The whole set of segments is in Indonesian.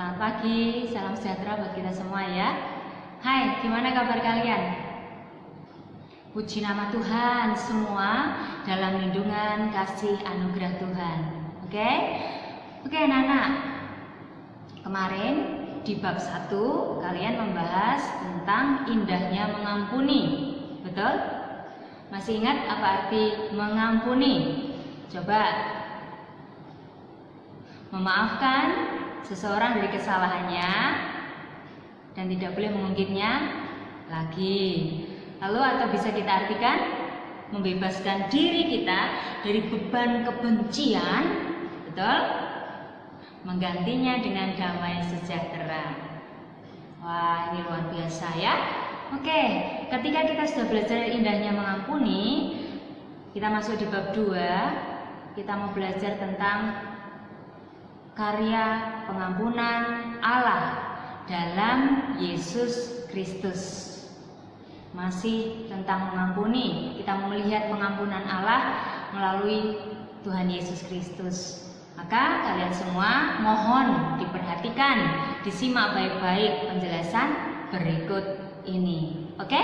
Selamat pagi, salam sejahtera buat kita semua ya. Hai, gimana kabar kalian? Puji nama Tuhan semua dalam lindungan kasih anugerah Tuhan. Oke, anak-anak. Kemarin di bab 1 kalian membahas tentang indahnya mengampuni. Betul? Masih ingat apa arti mengampuni? Coba. Memaafkan seseorang dari kesalahannya dan tidak boleh mengungkitnya lagi. Lalu atau bisa kita artikan membebaskan diri kita dari beban kebencian, betul? Menggantinya dengan damai sejahtera. Wah, ini luar biasa ya. Oke, ketika kita sudah belajar indahnya mengampuni, kita masuk di bab 2. Kita mau belajar tentang karya pengampunan Allah dalam Yesus Kristus. Masih tentang mengampuni, kita mau melihat pengampunan Allah melalui Tuhan Yesus Kristus. Maka kalian semua mohon diperhatikan, disimak baik-baik penjelasan berikut ini. Oke?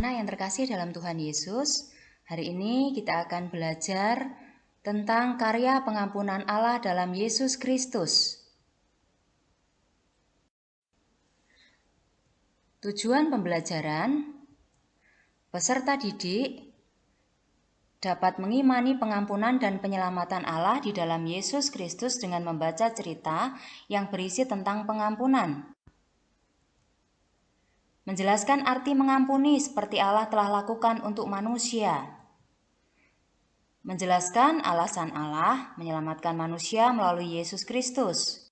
Nah, yang terkasih dalam Tuhan Yesus, hari ini kita akan belajar tentang karya pengampunan Allah dalam Yesus Kristus. Tujuan pembelajaran, peserta didik dapat mengimani pengampunan dan penyelamatan Allah di dalam Yesus Kristus dengan membaca cerita yang berisi tentang pengampunan. Menjelaskan arti mengampuni seperti Allah telah lakukan untuk manusia. Menjelaskan alasan Allah menyelamatkan manusia melalui Yesus Kristus.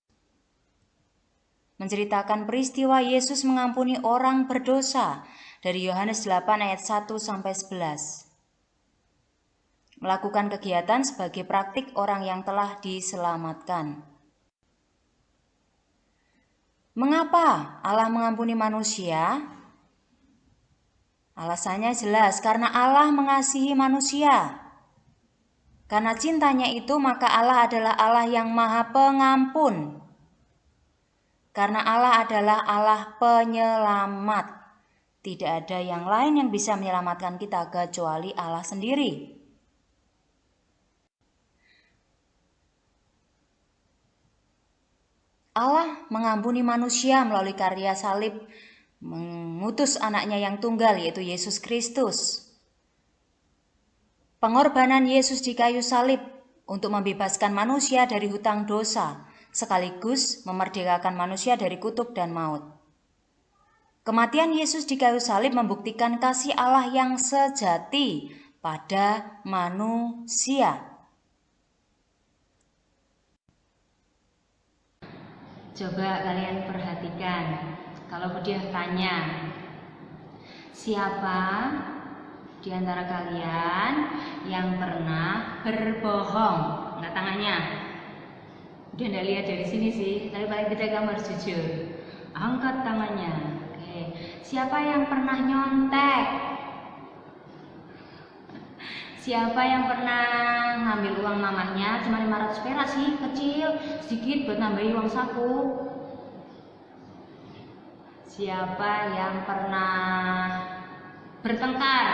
Menceritakan peristiwa Yesus mengampuni orang berdosa dari Yohanes 8 ayat 1-11. Melakukan kegiatan sebagai praktik orang yang telah diselamatkan. Mengapa Allah mengampuni manusia? Alasannya jelas, karena Allah mengasihi manusia. Karena cintanya itu, maka Allah adalah Allah yang Maha Pengampun. Karena Allah adalah Allah penyelamat. Tidak ada yang lain yang bisa menyelamatkan kita kecuali Allah sendiri. Allah mengampuni manusia melalui karya salib, mengutus anaknya yang tunggal, yaitu Yesus Kristus. Pengorbanan Yesus di kayu salib untuk membebaskan manusia dari hutang dosa, sekaligus memerdekakan manusia dari kutuk dan maut. Kematian Yesus di kayu salib membuktikan kasih Allah yang sejati pada manusia. Coba kalian perhatikan, kalau dia tanya, siapa di antara kalian yang pernah berbohong? Angkat tangannya. Udah nggak lihat dari sini sih, tapi paling tidak kamu harus jujur. Angkat tangannya. Oke. Siapa yang pernah nyontek? Siapa yang pernah ngambil uang mamahnya cuma 500 perak sih, kecil, sedikit buat nambahin uang saku? Siapa yang pernah bertengkar,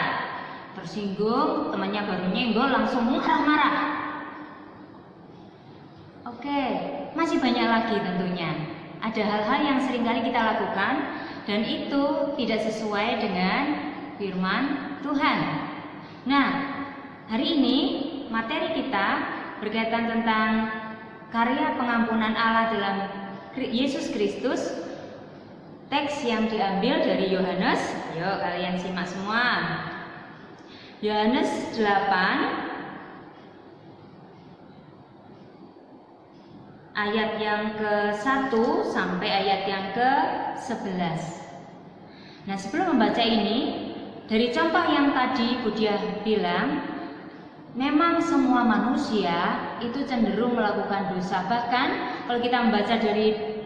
tersinggung, temannya baru nyenggol langsung marah-marah? Oke, masih banyak lagi tentunya. Ada hal-hal yang seringkali kita lakukan dan itu tidak sesuai dengan firman Tuhan. Nah, hari ini materi kita berkaitan tentang karya pengampunan Allah dalam Yesus Kristus. Teks yang diambil dari Yohanes, yuk kalian simak semua. Yohanes 8 ayat yang ke-1 sampai ayat yang ke-11. Nah, sebelum membaca ini, dari contoh yang tadi Budia bilang, memang semua manusia itu cenderung melakukan dosa. Bahkan kalau kita membaca dari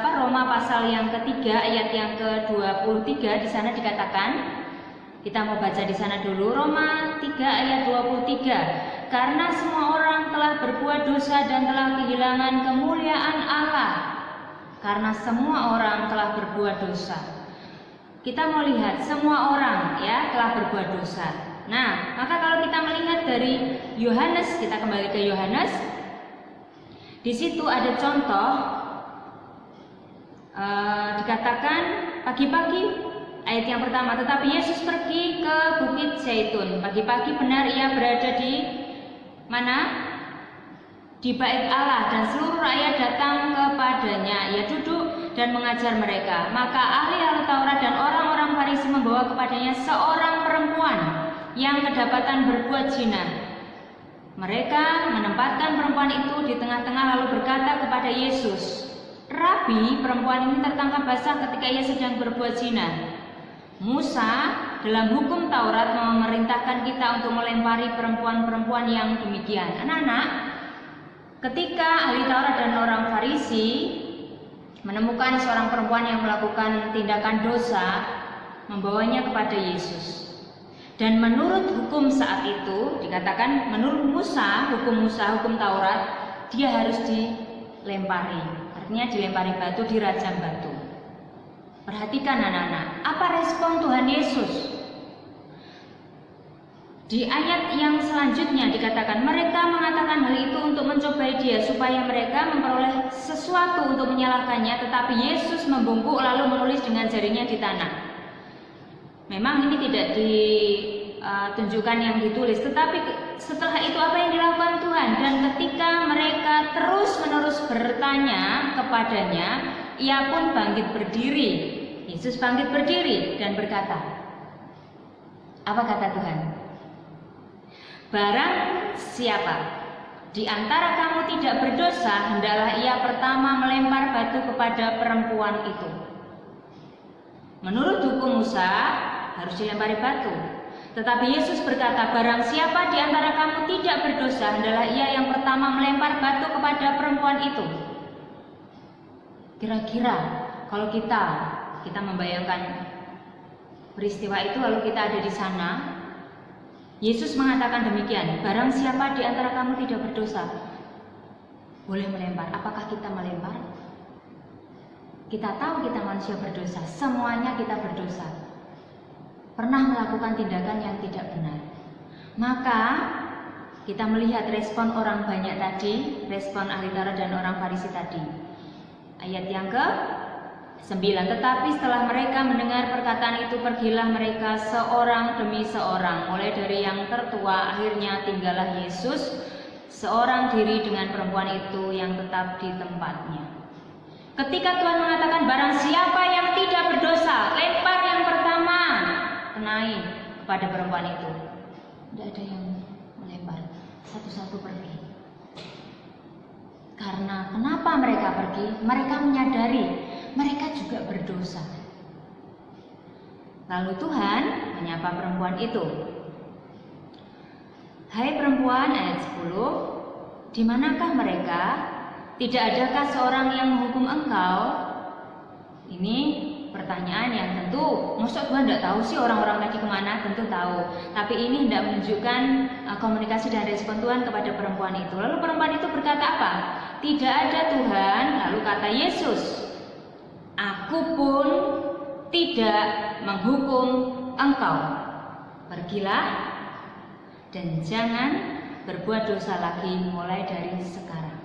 Roma pasal yang ketiga ayat yang ke-23, di sana dikatakan Kita mau baca di sana dulu, Roma 3 ayat 23. Karena semua orang telah berbuat dosa dan telah kehilangan kemuliaan Allah. Karena semua orang telah berbuat dosa. Kita mau lihat semua orang ya telah berbuat dosa. Nah, maka kalau kita melihat dari Yohanes, kita kembali ke Yohanes. Di situ ada contoh dikatakan pagi-pagi. Ayat yang pertama, tetapi Yesus pergi ke Bukit Zaitun. Pagi-pagi benar ia berada di mana? Di bait Allah, dan seluruh rakyat datang kepadanya. Ia duduk dan mengajar mereka. Maka ahli-ahli Taurat dan orang-orang Farisi membawa kepadanya seorang perempuan yang kedapatan berbuat zina. Mereka menempatkan perempuan itu di tengah-tengah lalu berkata kepada Yesus, Rabi, perempuan ini tertangkap basah ketika ia sedang berbuat zina. Musa dalam hukum Taurat memerintahkan kita untuk melempari perempuan-perempuan yang demikian. Anak-anak, ketika ahli Taurat dan orang Farisi menemukan seorang perempuan yang melakukan tindakan dosa, membawanya kepada Yesus. Dan menurut hukum saat itu dikatakan, menurut Musa, hukum Taurat, dia harus dilempari. Artinya dilempari batu, dirajam batu. Perhatikan anak-anak, apa respon Tuhan Yesus? Di ayat yang selanjutnya dikatakan, mereka mengatakan hal itu untuk mencobai dia supaya mereka memperoleh sesuatu untuk menyalahkannya, tetapi Yesus membungkuk lalu menulis dengan jarinya di tanah. Memang ini tidak ditunjukkan yang ditulis, tetapi setelah itu apa yang dilakukan Tuhan? Dan ketika mereka terus-menerus bertanya kepadanya, ia pun bangkit berdiri. Yesus bangkit berdiri dan berkata, apa kata Tuhan? Barang siapa di antara kamu tidak berdosa, hendaklah ia pertama melempar batu kepada perempuan itu. Menurut hukum Musa harus dilempari batu. Tetapi Yesus berkata, barang siapa di antara kamu tidak berdosa, hendaklah ia yang pertama melempar batu kepada perempuan itu. Kira-kira kalau kita membayangkan peristiwa itu lalu kita ada di sana, Yesus mengatakan demikian, barang siapa di antara kamu tidak berdosa, boleh melempar. Apakah kita melempar? Kita tahu kita manusia berdosa, semuanya kita berdosa. Pernah melakukan tindakan yang tidak benar. Maka kita melihat respon orang banyak tadi, respon ahli Taurat dan orang Farisi tadi. Ayat yang ke-9, tetapi setelah mereka mendengar perkataan itu, pergilah mereka seorang demi seorang, mulai dari yang tertua, akhirnya tinggallah Yesus seorang diri dengan perempuan itu yang tetap di tempatnya. Ketika Tuhan mengatakan barang siapa yang tidak berdosa, lempar yang pertama, kenai kepada perempuan itu. Tidak ada yang melempar, satu-satu pergi. Karena kenapa mereka pergi? Mereka menyadari mereka juga berdosa. Lalu Tuhan menyapa perempuan itu. Hai perempuan, ayat 10, di manakah mereka? Tidak adakah seorang yang menghukum engkau? Ini pertanyaan yang tentu, maksud Tuhan tidak tahu sih orang-orang tadi kemana? Tentu tahu. Tapi ini tidak menunjukkan komunikasi dan respon Tuhan kepada perempuan itu. Lalu perempuan itu berkata apa? Tidak ada Tuhan. Lalu kata Yesus, aku pun tidak menghukum engkau. Pergilah dan jangan berbuat dosa lagi mulai dari sekarang.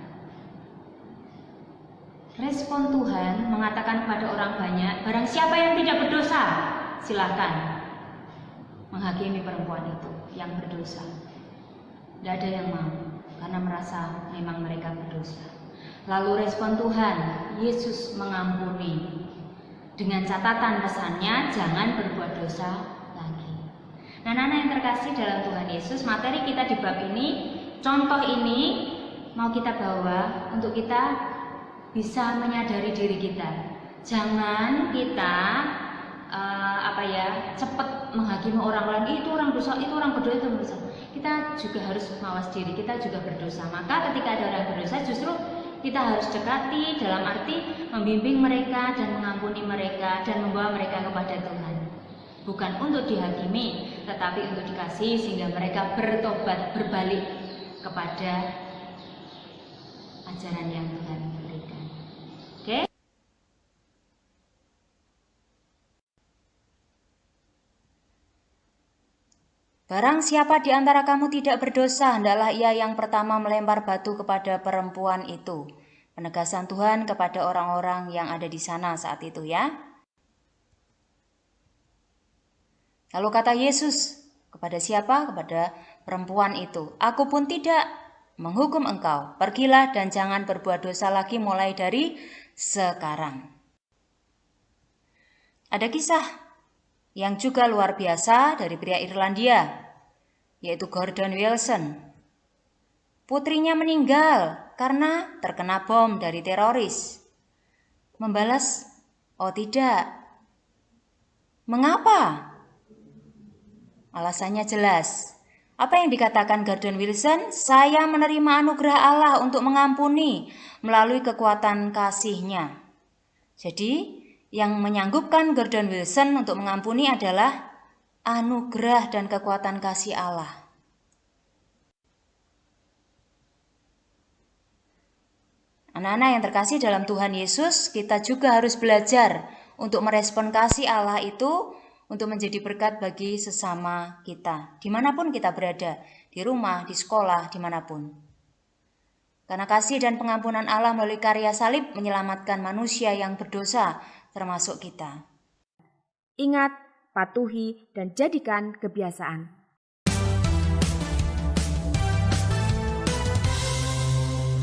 Respon Tuhan mengatakan kepada orang banyak, barang siapa yang tidak berdosa, silakan menghakimi perempuan itu yang berdosa. Tidak ada yang mau, karena merasa memang mereka berdosa. Lalu respon Tuhan, Yesus mengampuni. Dengan catatan pesannya, jangan berbuat dosa lagi. Nah, anak-anak yang terkasih dalam Tuhan Yesus, materi kita di bab ini, contoh ini mau kita bawa untuk kita bisa menyadari diri kita. Jangan kita cepat menghakimi orang lain. Itu orang dosa, itu orang berdosa, itu orang berdosa. Kita juga harus mawas diri. Kita juga berdosa. Maka ketika ada orang berdosa, justru kita harus dekati dalam arti membimbing mereka dan mengampuni mereka dan membawa mereka kepada Tuhan. bukan untuk dihakimi, tetapi untuk dikasihi sehingga mereka bertobat, berbalik kepada ajaran yang Tuhan berikan. Oke? Barang siapa di antara kamu tidak berdosa, hendaklah ia yang pertama melempar batu kepada perempuan itu. Penegasan Tuhan kepada orang-orang yang ada di sana saat itu ya. Lalu kata Yesus kepada siapa? Kepada perempuan itu. Aku pun tidak menghukum engkau. Pergilah dan jangan berbuat dosa lagi mulai dari sekarang. Ada kisah yang juga luar biasa dari pria Irlandia, yaitu Gordon Wilson. Putrinya meninggal karena terkena bom dari teroris. Membalas, oh tidak. Mengapa? Alasannya jelas. Apa yang dikatakan Gordon Wilson? Saya menerima anugerah Allah untuk mengampuni melalui kekuatan kasih-Nya. Jadi, yang menyanggupkan Gordon Wilson untuk mengampuni adalah anugerah dan kekuatan kasih Allah. Anak-anak yang terkasih dalam Tuhan Yesus, kita juga harus belajar untuk merespon kasih Allah itu untuk menjadi berkat bagi sesama kita, dimanapun kita berada, di rumah, di sekolah, dimanapun. Karena kasih dan pengampunan Allah melalui karya salib menyelamatkan manusia yang berdosa, termasuk kita. Ingat, patuhi, dan jadikan kebiasaan.